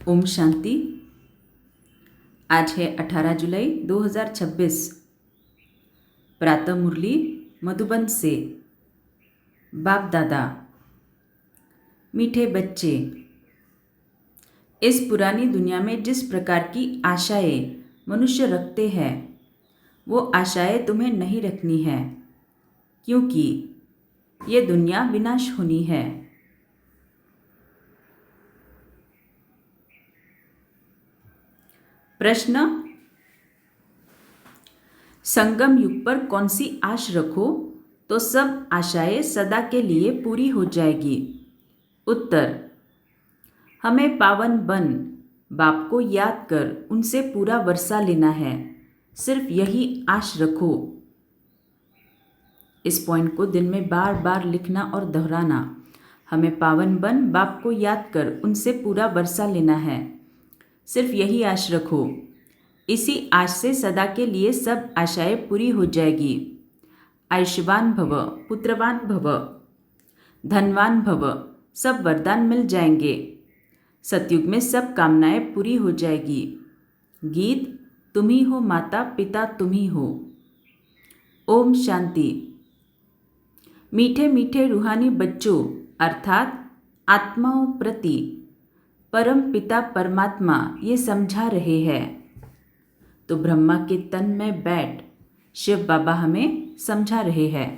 ओम शांति। आज है 18 जुलाई 2026। प्रातः मुरली मधुबन से। बाप दादा। मीठे बच्चे, इस पुरानी दुनिया में जिस प्रकार की आशाएं मनुष्य रखते हैं वो आशाएं तुम्हें नहीं रखनी है, क्योंकि ये दुनिया विनाश होनी है। प्रश्न, संगम युग पर कौन सी आश रखो तो सब आशाएं सदा के लिए पूरी हो जाएगी। उत्तर, हमें पावन बन बाप को याद कर उनसे पूरा वर्षा लेना है। सिर्फ यही आश रखो। इस पॉइंट को दिन में बार बार लिखना और दोहराना। हमें पावन बन बाप को याद कर उनसे पूरा वर्षा लेना है। सिर्फ यही आश रखो। इसी आश से सदा के लिए सब आशाएं पूरी हो जाएगी। आयुष्मान भव, पुत्रवान भव, धनवान भव, सब वरदान मिल जाएंगे। सतयुग में सब कामनाएं पूरी हो जाएगी। गीत, तुम ही हो माता पिता तुम ही हो। ओम शांति। मीठे मीठे रूहानी बच्चों अर्थात आत्माओं प्रति परम पिता परमात्मा ये समझा रहे हैं। तो ब्रह्मा के तन में बैठ शिव बाबा हमें समझा रहे हैं।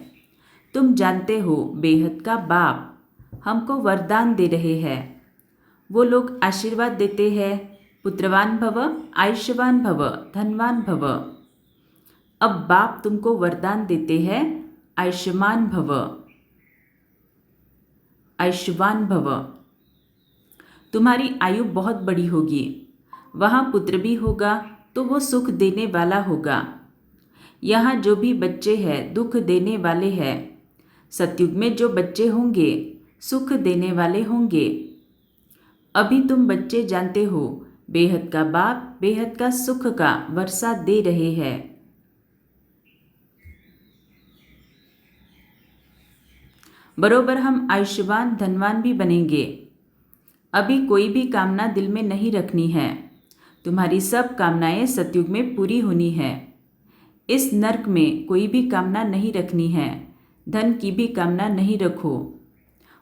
तुम जानते हो बेहद का बाप हमको वरदान दे रहे हैं। वो लोग आशीर्वाद देते हैं, पुत्रवान भव, आयुष्मान भव, धनवान भव। अब बाप तुमको वरदान देते हैं, आयुष्मान भव, आयुष्मान भव। तुम्हारी आयु बहुत बड़ी होगी। वहाँ पुत्र भी होगा तो वो सुख देने वाला होगा। यहाँ जो भी बच्चे हैं दुख देने वाले हैं। सतयुग में जो बच्चे होंगे सुख देने वाले होंगे। अभी तुम बच्चे जानते हो बेहद का बाप बेहद का सुख का वर्षा दे रहे हैं। बरोबर हम आयुष्मान धनवान भी बनेंगे। अभी कोई भी कामना दिल में नहीं रखनी है। तुम्हारी सब कामनाएं सतयुग में पूरी होनी है। इस नर्क में कोई भी कामना नहीं रखनी है। धन की भी कामना नहीं रखो।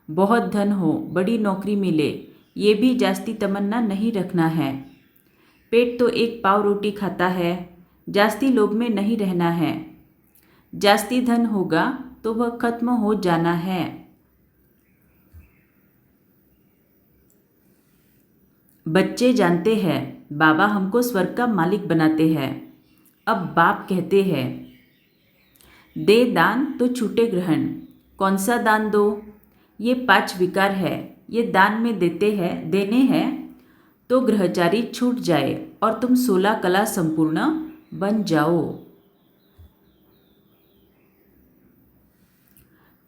बहुत धन हो, बड़ी नौकरी मिले, ये भी जास्ती तमन्ना नहीं रखना है। पेट तो एक पाव रोटी खाता है, जास्ती लोभ में नहीं रहना है। जास्ती धन होगा तो वह खत्म हो जाना है। बच्चे जानते हैं बाबा हमको स्वर्ग का मालिक बनाते हैं। अब बाप कहते हैं दे दान तो छूटे ग्रहण। कौन सा दान दो? ये 5 विकार है, ये दान में देने हैं तो ग्रहचारी छूट जाए और तुम 16 कला संपूर्ण बन जाओ।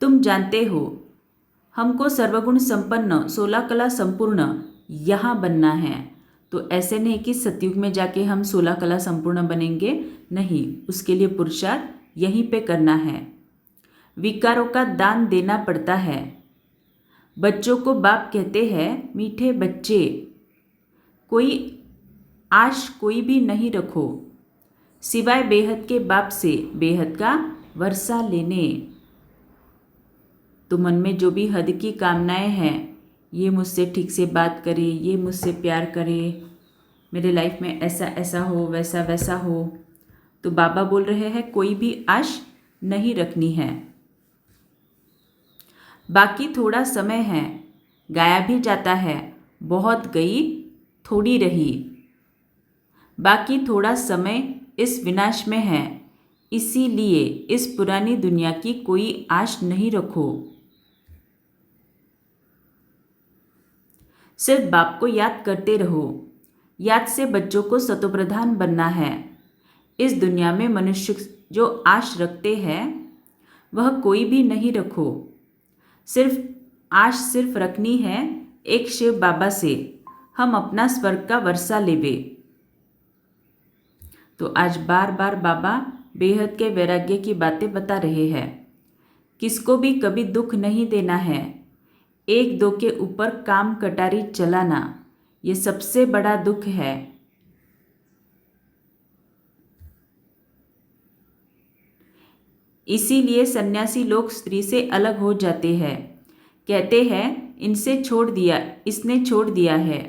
तुम जानते हो हमको सर्वगुण संपन्न 16 कला संपूर्ण यहाँ बनना है। तो ऐसे नहीं कि सतयुग में जाके हम 16 कला संपूर्ण बनेंगे, नहीं, उसके लिए पुरुषार्थ यहीं पे करना है। विकारों का दान देना पड़ता है। बच्चों को बाप कहते हैं मीठे बच्चे, कोई आश कोई भी नहीं रखो सिवाय बेहद के बाप से बेहद का वर्षा लेने। तो मन में जो भी हद की कामनाएं हैं, ये मुझसे ठीक से बात करे, ये मुझसे प्यार करे, मेरे लाइफ में ऐसा ऐसा हो, वैसा वैसा हो, तो बाबा बोल रहे हैं कोई भी आश नहीं रखनी है। बाकी थोड़ा समय है, गाया भी जाता है, बहुत गई थोड़ी रही। बाकी थोड़ा समय इस विनाश में है, इसीलिए इस पुरानी दुनिया की कोई आश नहीं रखो। सिर्फ बाप को याद करते रहो। याद से बच्चों को सतोप्रधान बनना है। इस दुनिया में मनुष्य जो आश रखते हैं वह कोई भी नहीं रखो। सिर्फ रखनी है एक शिव बाबा से, हम अपना स्वर्ग का वर्षा लेवे। तो आज बार बार बाबा बेहद के वैराग्य की बातें बता रहे हैं। किसको भी कभी दुख नहीं देना है। एक दो के ऊपर काम कटारी चलाना, ये सबसे बड़ा दुख है। इसीलिए सन्यासी लोग स्त्री से अलग हो जाते हैं। कहते हैं इनसे छोड़ दिया, इसने छोड़ दिया है।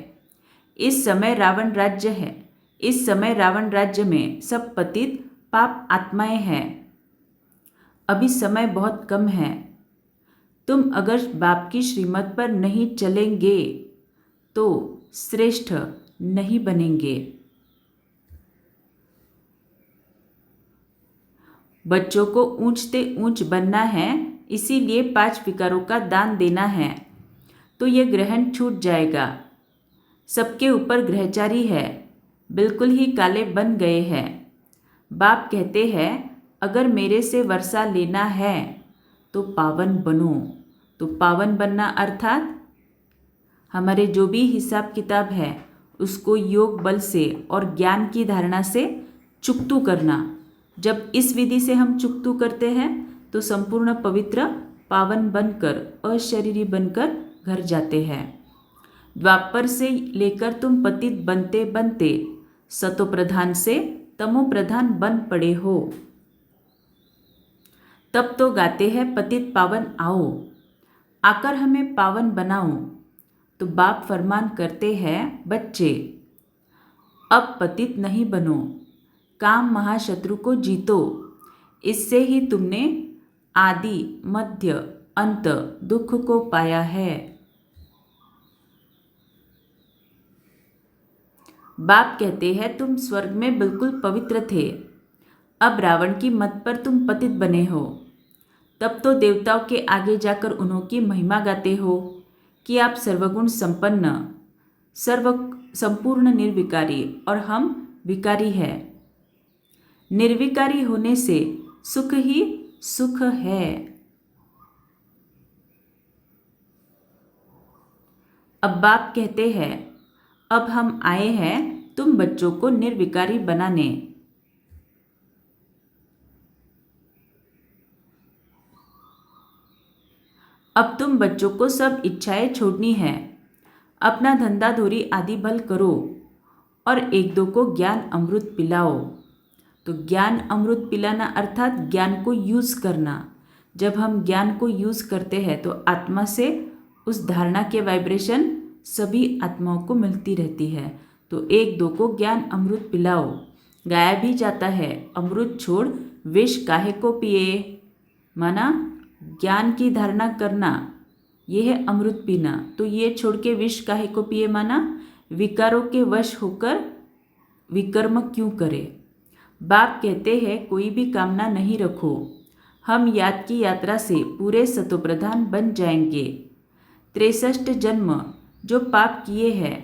इस समय रावण राज्य है। इस समय रावण राज्य में सब पतित पाप आत्माएं हैं। अभी समय बहुत कम है। तुम अगर बाप की श्रीमत पर नहीं चलेंगे तो श्रेष्ठ नहीं बनेंगे। बच्चों को ऊंचते ऊंच बनना है, इसीलिए 5 विकारों का दान देना है, तो ये ग्रहण छूट जाएगा। सबके ऊपर ग्रहचारी है, बिल्कुल ही काले बन गए हैं। बाप कहते हैं अगर मेरे से वर्षा लेना है तो पावन बनो। तो पावन बनना अर्थात हमारे जो भी हिसाब किताब है उसको योग बल से और ज्ञान की धारणा से चुकतू करना। जब इस विधि से हम चुकतू करते हैं तो संपूर्ण पवित्र पावन बनकर अशरीरी बनकर घर जाते हैं। द्वापर से लेकर तुम पतित बनते बनते सतोप्रधान से तमोप्रधान बन पड़े हो। तब तो गाते हैं पतित पावन आओ, आकर हमें पावन बनाओ। तो बाप फरमान करते हैं बच्चे अब पतित नहीं बनो, काम महाशत्रु को जीतो। इससे ही तुमने आदि मध्य अंत दुख को पाया है। बाप कहते हैं तुम स्वर्ग में बिल्कुल पवित्र थे, अब रावण की मत पर तुम पतित बने हो। तब तो देवताओं के आगे जाकर उन्होंने महिमा गाते हो कि आप सर्वगुण संपन्न, संपूर्ण निर्विकारी और हम विकारी है। निर्विकारी होने से सुख ही सुख है। अब बाप कहते हैं अब हम आए हैं तुम बच्चों को निर्विकारी बनाने। अब तुम बच्चों को सब इच्छाएं छोड़नी है, अपना धंधा धोरी आदि भल करो और एक दो को ज्ञान अमृत पिलाओ। तो ज्ञान अमृत पिलाना अर्थात ज्ञान को यूज़ करना। जब हम ज्ञान को यूज़ करते हैं तो आत्मा से उस धारणा के वाइब्रेशन सभी आत्माओं को मिलती रहती है। तो एक दो को ज्ञान अमृत पिलाओ। गाया भी जाता है अमृत छोड़ विष काहे को पिए, माना ज्ञान की धारणा करना यह है अमृत पीना। तो ये छोड़ के विष काहे को पिए, माना विकारों के वश होकर विकर्म क्यों करे। बाप कहते हैं कोई भी कामना नहीं रखो, हम याद की यात्रा से पूरे सतोप्रधान बन जाएंगे। 63 जन्म जो पाप किए हैं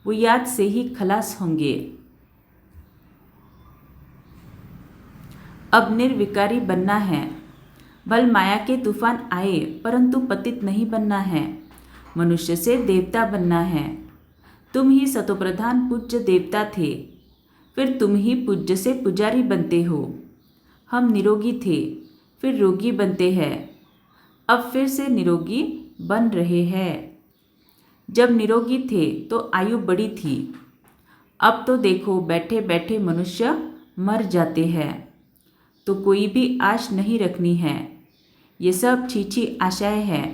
वो याद से ही खलास होंगे। अब निर्विकारी बनना है। भल माया के तूफान आए परंतु पतित नहीं बनना है, मनुष्य से देवता बनना है। तुम ही सतोप्रधान पूज्य देवता थे, फिर तुम ही पूज्य से पुजारी बनते हो। हम निरोगी थे, फिर रोगी बनते हैं, अब फिर से निरोगी बन रहे हैं। जब निरोगी थे तो आयु बड़ी थी, अब तो देखो बैठे बैठे मनुष्य मर जाते हैं। तो कोई भी आश नहीं रखनी है, ये सब छीछी आशाएं हैं।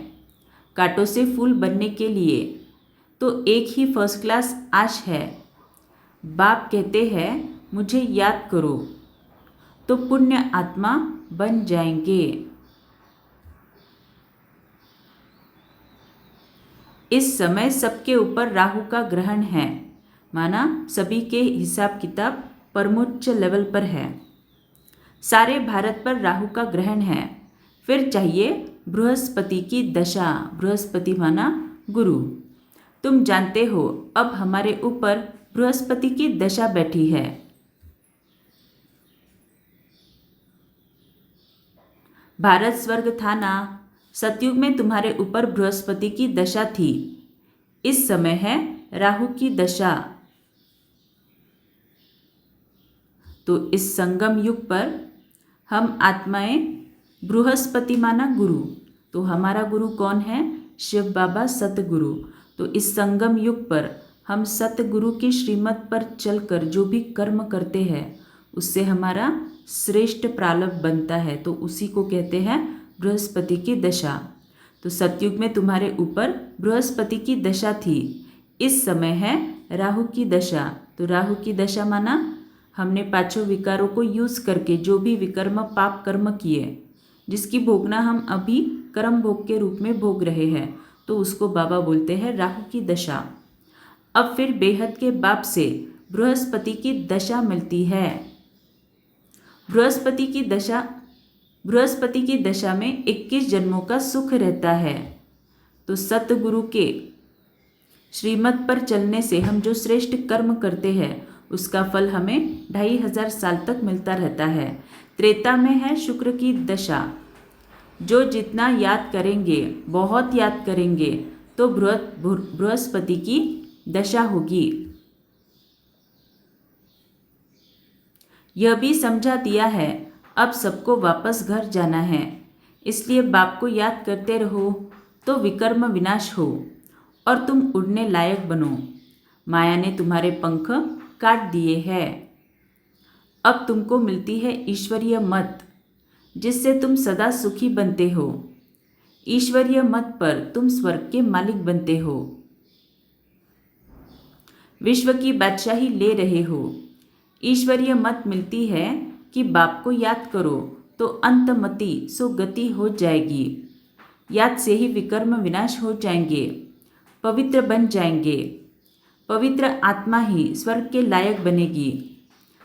कांटों से फूल बनने के लिए तो एक ही फर्स्ट क्लास आश है। बाप कहते हैं मुझे याद करो तो पुण्य आत्मा बन जाएंगे। इस समय सबके ऊपर राहु का ग्रहण है, माना सभी के हिसाब किताब परमोच्च लेवल पर है। सारे भारत पर राहु का ग्रहण है। फिर चाहिए बृहस्पति की दशा। बृहस्पति माना गुरु। तुम जानते हो अब हमारे ऊपर बृहस्पति की दशा बैठी है। भारत स्वर्ग था ना, सतयुग में तुम्हारे ऊपर बृहस्पति की दशा थी। इस समय है राहु की दशा। तो इस संगम युग पर हम आत्माएं, बृहस्पति माना गुरु, तो हमारा गुरु कौन है? शिव बाबा सतगुरु। तो इस संगम युग पर हम सतगुरु की श्रीमत पर चलकर जो भी कर्म करते हैं उससे हमारा श्रेष्ठ प्रारब्ध बनता है, तो उसी को कहते हैं बृहस्पति की दशा। तो सतयुग में तुम्हारे ऊपर बृहस्पति की दशा थी, इस समय है राहु की दशा। तो राहु की दशा माना हमने पांचों विकारों को यूज करके जो भी विकर्म पाप कर्म किए, जिसकी भोगना हम अभी कर्म भोग के रूप में भोग रहे हैं, तो उसको बाबा बोलते हैं राहु की दशा। अब फिर बेहद के बाप से बृहस्पति की दशा मिलती है। बृहस्पति की दशा में 21 जन्मों का सुख रहता है। तो सतगुरु के श्रीमत पर चलने से हम जो श्रेष्ठ कर्म करते हैं उसका फल हमें 2500 साल तक मिलता रहता है। त्रेता में है शुक्र की दशा। जो जितना याद करेंगे, बहुत याद करेंगे, तो बृहस्पति की दशा होगी। यह भी समझा दिया है अब सबको वापस घर जाना है, इसलिए बाप को याद करते रहो तो विकर्म विनाश हो और तुम उड़ने लायक बनो। माया ने तुम्हारे पंख काट दिए हैं। अब तुमको मिलती है ईश्वरीय मत, जिससे तुम सदा सुखी बनते हो। ईश्वरीय मत पर तुम स्वर्ग के मालिक बनते हो, विश्व की बादशाही ले रहे हो। ईश्वरीय मत मिलती है कि बाप को याद करो तो अंतमति सो गति हो जाएगी। याद से ही विकर्म विनाश हो जाएंगे, पवित्र बन जाएंगे। पवित्र आत्मा ही स्वर्ग के लायक बनेगी।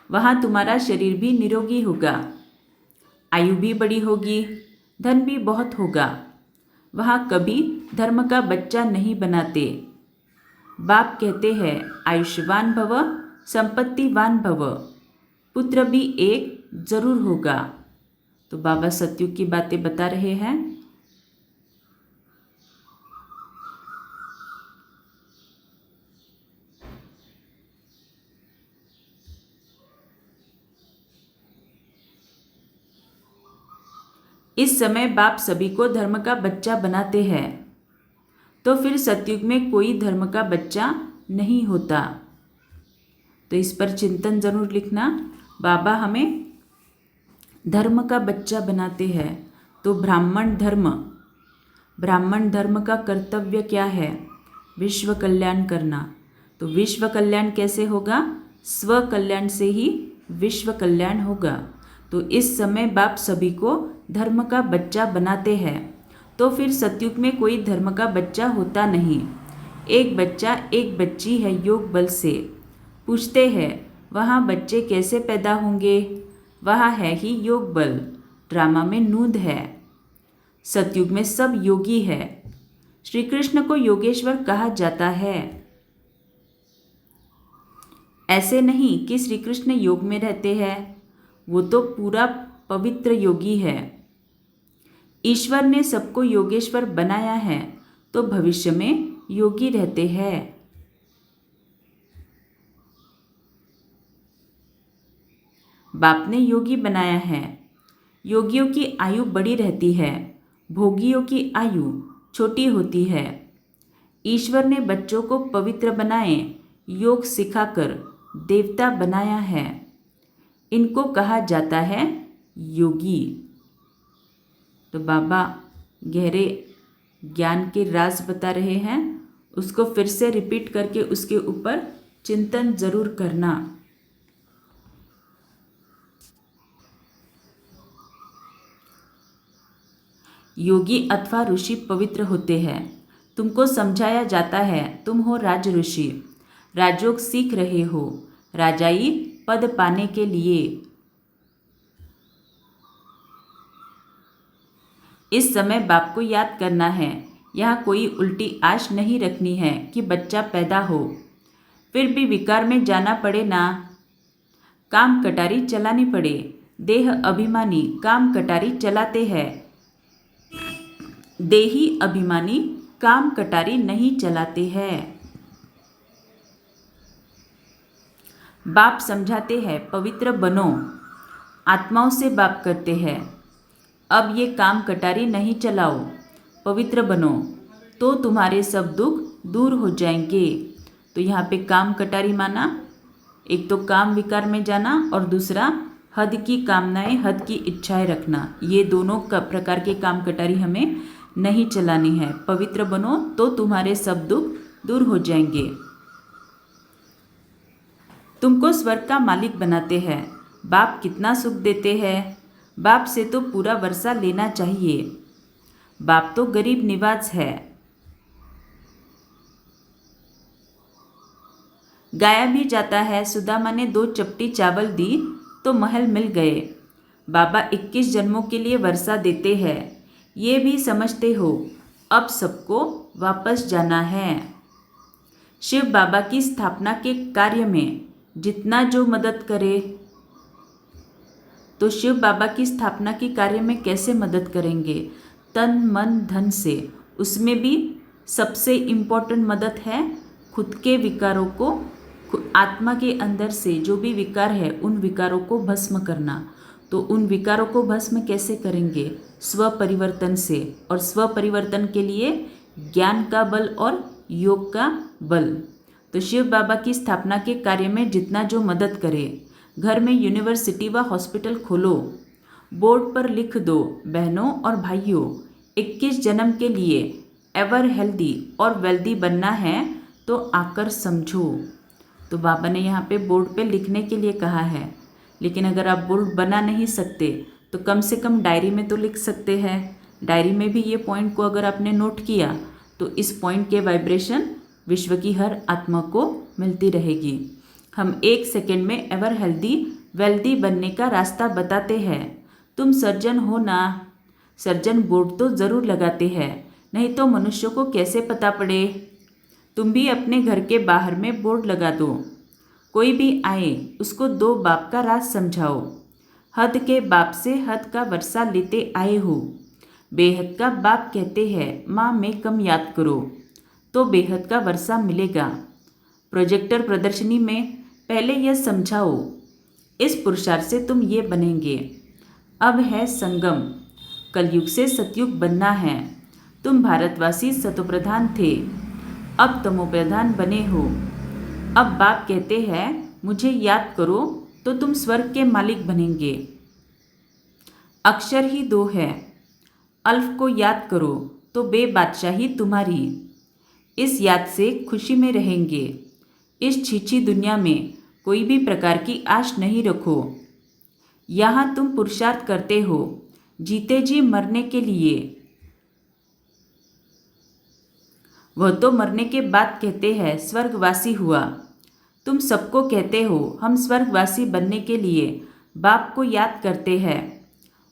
वहाँ तुम्हारा शरीर भी निरोगी होगा, आयु भी बड़ी होगी, धन भी बहुत होगा। वहाँ कभी धर्म का बच्चा नहीं बनाते। बाप कहते हैं आयुष्मान भव, संपत्तिवान भव, पुत्र भी एक जरूर होगा। तो बाबा सतयुग की बातें बता रहे हैं। इस समय बाप सभी को धर्म का बच्चा बनाते हैं, तो फिर सतयुग में कोई धर्म का बच्चा नहीं होता। तो इस पर चिंतन जरूर लिखना। बाबा हमें धर्म का बच्चा बनाते हैं। तो ब्राह्मण धर्म का कर्तव्य क्या है? विश्व कल्याण करना। तो विश्व कल्याण कैसे होगा? स्व कल्याण से ही विश्व कल्याण होगा। तो इस समय बाप सभी को धर्म का बच्चा बनाते हैं, तो फिर सतयुग में कोई धर्म का बच्चा होता नहीं। एक बच्चा एक बच्ची है योग बल से। पूछते हैं वहाँ बच्चे कैसे पैदा होंगे? वहाँ है ही योग बल। ड्रामा में नूंद है। सतयुग में सब योगी है। श्री कृष्ण को योगेश्वर कहा जाता है। ऐसे नहीं कि श्री कृष्ण योग में रहते हैं, वो तो पूरा पवित्र योगी है। ईश्वर ने सबको योगेश्वर बनाया है, तो भविष्य में योगी रहते हैं। बाप ने योगी बनाया है। योगियों की आयु बड़ी रहती है, भोगियों की आयु छोटी होती है। ईश्वर ने बच्चों को पवित्र बनाए, योग सिखाकर देवता बनाया है। इनको कहा जाता है योगी। तो बाबा गहरे ज्ञान के राज बता रहे हैं, उसको फिर से रिपीट करके उसके ऊपर चिंतन जरूर करना। योगी अथवा ऋषि पवित्र होते हैं। तुमको समझाया जाता है तुम हो राज ऋषि, राजयोग सीख रहे हो राजाई पद पाने के लिए। इस समय बाप को याद करना है। यहाँ कोई उल्टी आश नहीं रखनी है कि बच्चा पैदा हो, फिर भी विकार में जाना पड़े ना, काम कटारी चलानी पड़े। देह अभिमानी काम कटारी चलाते हैं, देही अभिमानी काम कटारी नहीं चलाते हैं। बाप समझाते हैं पवित्र बनो, आत्माओं से बाप करते हैं। अब ये काम कटारी नहीं चलाओ, पवित्र बनो, तो तुम्हारे सब दुख दूर हो जाएंगे। तो यहाँ पे काम कटारी माना, एक तो काम विकार में जाना और दूसरा हद की कामनाएं, हद की इच्छाएं रखना। ये दोनों प्रकार के काम कटारी हमें नहीं चलानी है। पवित्र बनो तो तुम्हारे सब दुख दूर हो जाएंगे। तुमको स्वर्ग का मालिक बनाते हैं। बाप कितना सुख देते हैं। बाप से तो पूरा वर्षा लेना चाहिए। बाप तो गरीब निवाज है। गाया भी जाता है, सुदामा ने 2 चपटी चावल दी तो महल मिल गए। बाबा 21 जन्मों के लिए वर्षा देते हैं। ये भी समझते हो अब सबको वापस जाना है। शिव बाबा की स्थापना के कार्य में जितना जो मदद करे, तो शिव बाबा की स्थापना के कार्य में कैसे मदद करेंगे? तन मन धन से। उसमें भी सबसे इम्पोर्टेंट मदद है खुद के विकारों को, आत्मा के अंदर से जो भी विकार है उन विकारों को भस्म करना। तो उन विकारों को भस्म कैसे करेंगे? स्व परिवर्तन से। और स्व परिवर्तन के लिए ज्ञान का बल और योग का बल। तो शिव बाबा की स्थापना के कार्य में जितना जो मदद करे। घर में यूनिवर्सिटी व हॉस्पिटल खोलो। बोर्ड पर लिख दो, बहनों और भाइयों 21 जन्म के लिए एवर हेल्दी और वेल्दी बनना है तो आकर समझो। तो बाबा ने यहाँ पे बोर्ड पे लिखने के लिए कहा है, लेकिन अगर आप बोर्ड बना नहीं सकते तो कम से कम डायरी में तो लिख सकते हैं। डायरी में भी ये पॉइंट को अगर आपने नोट किया तो इस पॉइंट के वाइब्रेशन विश्व की हर आत्मा को मिलती रहेगी। हम 1 सेकेंड में एवर हेल्दी वेल्दी बनने का रास्ता बताते हैं। तुम सर्जन हो ना? सर्जन बोर्ड तो ज़रूर लगाते हैं, नहीं तो मनुष्य को कैसे पता पड़े? तुम भी अपने घर के बाहर में बोर्ड लगा दो। कोई भी आए उसको 2 बाप का राज समझाओ। हद के बाप से हद का वर्षा लेते आए हो। बेहद का बाप कहते हैं माँ में कम याद करो तो बेहद का वर्षा मिलेगा। प्रोजेक्टर प्रदर्शनी में पहले यह समझाओ, इस पुरुषार्थ से तुम ये बनेंगे। अब है संगम, कलयुग से सतयुग बनना है। तुम भारतवासी सतोप्रधान थे, अब तमोप्रधान बने हो। अब बाप कहते हैं मुझे याद करो तो तुम स्वर्ग के मालिक बनेंगे। अक्षर ही 2 है, अल्फ को याद करो तो बेबादशाही तुम्हारी। इस याद से खुशी में रहेंगे। इस छीछी दुनिया में कोई भी प्रकार की आश नहीं रखो। यहाँ तुम पुरुषार्थ करते हो जीते जी मरने के लिए। वह तो मरने के बाद कहते हैं स्वर्गवासी हुआ। तुम सबको कहते हो हम स्वर्गवासी बनने के लिए बाप को याद करते हैं,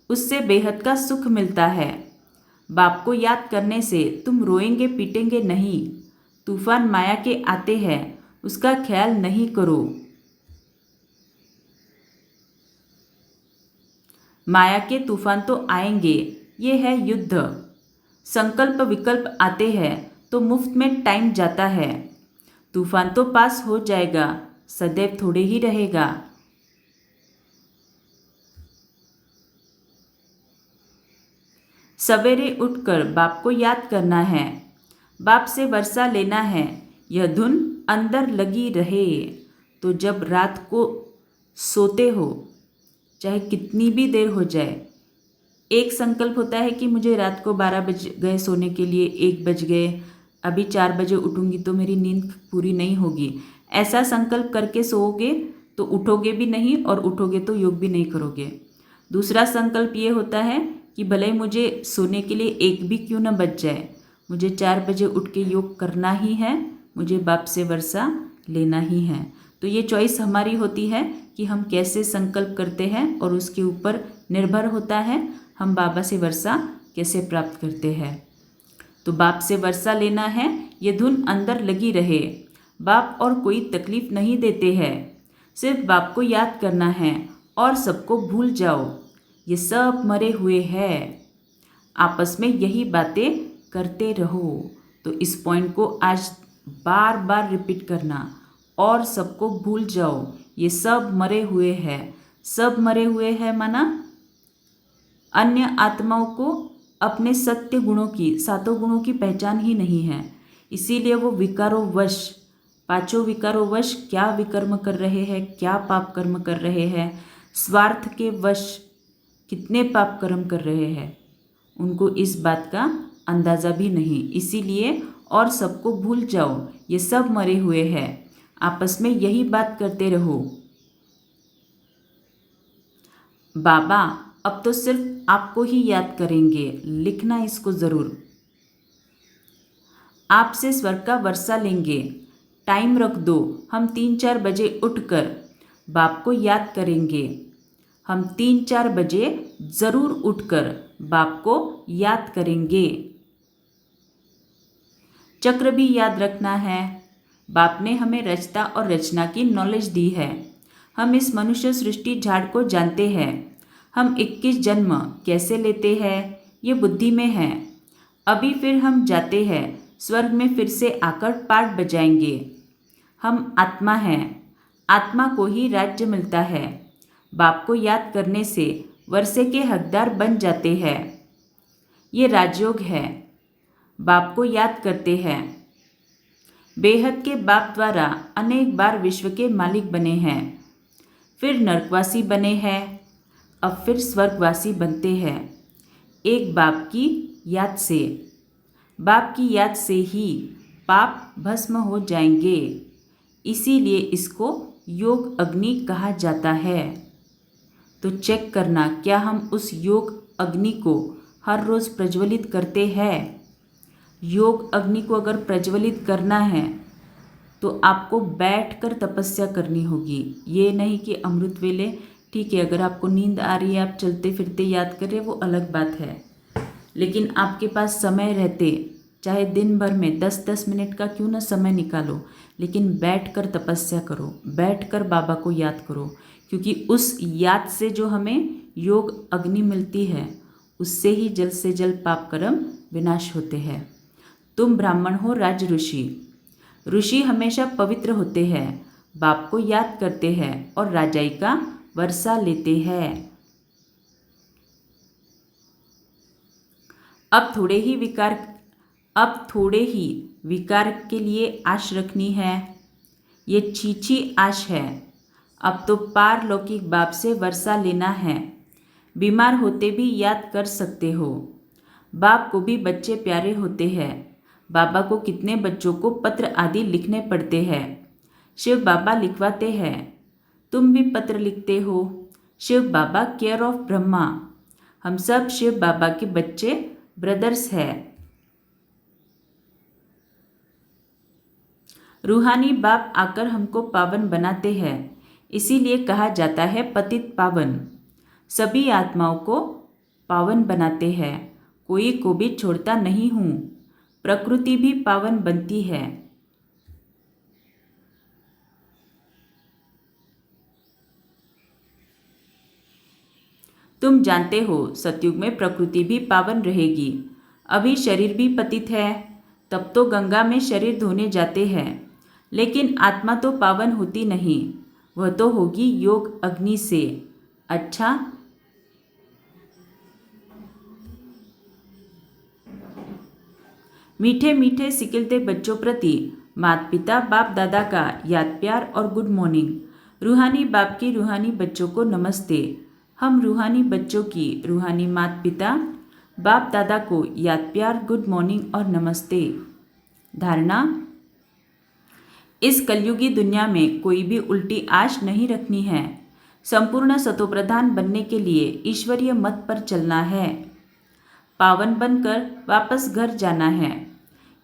उससे बेहद का सुख मिलता है। बाप को याद करने से तुम रोएंगे पीटेंगे नहीं। तूफान माया के आते हैं, उसका ख्याल नहीं करो। माया के तूफान तो आएंगे, ये है युद्ध। संकल्प विकल्प आते हैं तो मुफ्त में टाइम जाता है। तूफान तो पास हो जाएगा, सदैव थोड़े ही रहेगा। सवेरे उठकर बाप को याद करना है, बाप से वर्षा लेना है, यह धुन अंदर लगी रहे। तो जब रात को सोते हो, चाहे कितनी भी देर हो जाए, एक संकल्प होता है कि मुझे रात को 12 बज गए सोने के लिए, 1 बज गए, अभी 4 बजे उठूंगी तो मेरी नींद पूरी नहीं होगी। ऐसा संकल्प करके सोओगे तो उठोगे भी नहीं, और उठोगे तो योग भी नहीं करोगे। दूसरा संकल्प ये होता है कि भले ही मुझे सोने के लिए 1 भी क्यों न बज जाए, मुझे 4 बजे उठ के योग करना ही है, मुझे बाप से वर्षा लेना ही है। तो ये चॉइस हमारी होती है कि हम कैसे संकल्प करते हैं, और उसके ऊपर निर्भर होता है हम बाबा से वर्षा कैसे प्राप्त करते हैं। तो बाप से वर्षा लेना है, ये धुन अंदर लगी रहे। बाप और कोई तकलीफ नहीं देते हैं, सिर्फ बाप को याद करना है और सबको भूल जाओ। ये सब मरे हुए हैं, आपस में यही बातें करते रहो। तो इस पॉइंट को आज बार बार रिपीट करना, और सबको भूल जाओ, ये सब मरे हुए हैं। सब मरे हुए हैं माना अन्य आत्माओं को अपने सत्य गुणों की, 7 गुणों की पहचान ही नहीं है, इसीलिए वो विकारों वश पांचों विकारों वश क्या विकर्म कर रहे हैं, क्या पाप कर्म कर रहे हैं, स्वार्थ के वश कितने पाप कर्म कर रहे हैं, उनको इस बात का अंदाज़ा भी नहीं। इसीलिए और सबको भूल जाओ, ये सब मरे हुए हैं, आपस में यही बात करते रहो। बाबा अब तो सिर्फ आपको ही याद करेंगे, लिखना इसको ज़रूर। आपसे स्वर्ग का वर्षा लेंगे, टाइम रख दो, हम 3-4 बजे उठकर बाप को याद करेंगे। हम 3-4 बजे ज़रूर उठकर बाप को याद करेंगे। चक्र भी याद रखना है। बाप ने हमें रचता और रचना की नॉलेज दी है। हम इस मनुष्य सृष्टि झाड़ को जानते हैं। हम 21 जन्म कैसे लेते हैं ये बुद्धि में है। अभी फिर हम जाते हैं स्वर्ग में, फिर से आकर पाठ बजाएंगे। हम आत्मा हैं, आत्मा को ही राज्य मिलता है। बाप को याद करने से वर्षे के हकदार बन जाते हैं। ये राजयोग है। बाप को याद करते हैं। बेहद के बाप द्वारा अनेक बार विश्व के मालिक बने हैं, फिर नरकवासी बने हैं, अब फिर स्वर्गवासी बनते हैं। एक बाप की याद से, बाप की याद से ही पाप भस्म हो जाएंगे। इसीलिए इसको योग अग्नि कहा जाता है। तो चेक करना, क्या हम उस योग अग्नि को हर रोज़ प्रज्वलित करते हैं। योग अग्नि को अगर प्रज्वलित करना है तो आपको बैठकर तपस्या करनी होगी। ये नहीं कि अमृत वेले, ठीक है, अगर आपको नींद आ रही है आप चलते फिरते याद करें वो अलग बात है, लेकिन आपके पास समय रहते, चाहे दिन भर में 10-10 मिनट का क्यों ना समय निकालो, लेकिन बैठकर तपस्या करो, बैठकर बाबा को याद करो, क्योंकि उस याद से जो हमें योग अग्नि मिलती है उससे ही जल्द से जल्द पाप कर्म विनाश होते हैं। तुम ब्राह्मण हो राज ऋषि। ऋषि हमेशा पवित्र होते हैं, बाप को याद करते हैं और राजाई का वर्षा लेते हैं। अब थोड़े ही विकार के लिए आश रखनी है। ये छीछी आश है। अब तो पारलौकिक बाप से वर्षा लेना है। बीमार होते भी याद कर सकते हो। बाप को भी बच्चे प्यारे होते हैं। बाबा को कितने बच्चों को पत्र आदि लिखने पड़ते हैं। शिव बाबा लिखवाते हैं। तुम भी पत्र लिखते हो। शिव बाबा केयर ऑफ ब्रह्मा। हम सब शिव बाबा के बच्चे ब्रदर्स हैं। रूहानी बाप आकर हमको पावन बनाते हैं, इसीलिए कहा जाता है पतित पावन। सभी आत्माओं को पावन बनाते हैं, कोई को भी छोड़ता नहीं हूँ। प्रकृति भी पावन बनती है। तुम जानते हो सतयुग में प्रकृति भी पावन रहेगी। अभी शरीर भी पतित है, तब तो गंगा में शरीर धोने जाते हैं, लेकिन आत्मा तो पावन होती नहीं, वह तो होगी योग अग्नि से। अच्छा, मीठे मीठे सिकिलते बच्चों प्रति माता पिता बाप दादा का याद प्यार और गुड मॉर्निंग। रूहानी बाप की रूहानी बच्चों को नमस्ते। हम रूहानी बच्चों की रूहानी माता पिता बाप दादा को याद प्यार गुड मॉर्निंग और नमस्ते। धारणा, इस कलयुगी दुनिया में कोई भी उल्टी आश नहीं रखनी है। संपूर्ण सतोप्रधान बनने के लिए ईश्वरीय मत पर चलना है। पावन बनकर वापस घर जाना है,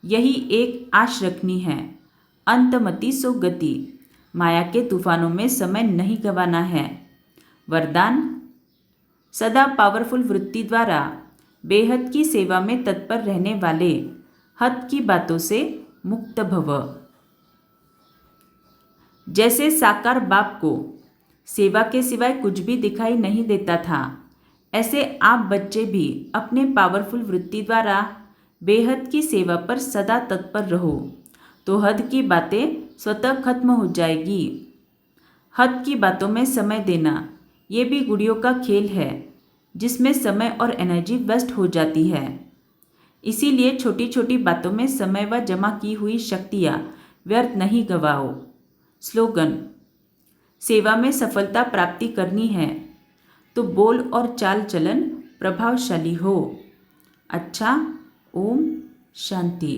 यही एक आश रखनी है। अंतमति सो गति, माया के तूफानों में समय नहीं गंवाना है। वरदान, सदा पावरफुल वृत्ति द्वारा बेहद की सेवा में तत्पर रहने वाले हद की बातों से मुक्त भव। जैसे साकार बाप को सेवा के सिवाय कुछ भी दिखाई नहीं देता था, ऐसे आप बच्चे भी अपने पावरफुल वृत्ति द्वारा बेहद की सेवा पर सदा तत्पर रहो, तो हद की बातें स्वतः खत्म हो जाएगी। हद की बातों में समय देना ये भी गुड़ियों का खेल है, जिसमें समय और एनर्जी वेस्ट हो जाती है। इसीलिए छोटी छोटी बातों में समय व जमा की हुई शक्तियाँ व्यर्थ नहीं गवाओ। स्लोगन: सेवा में सफलता प्राप्ति करनी है तो बोल और चाल चलन प्रभावशाली हो। अच्छा। ओम शांति।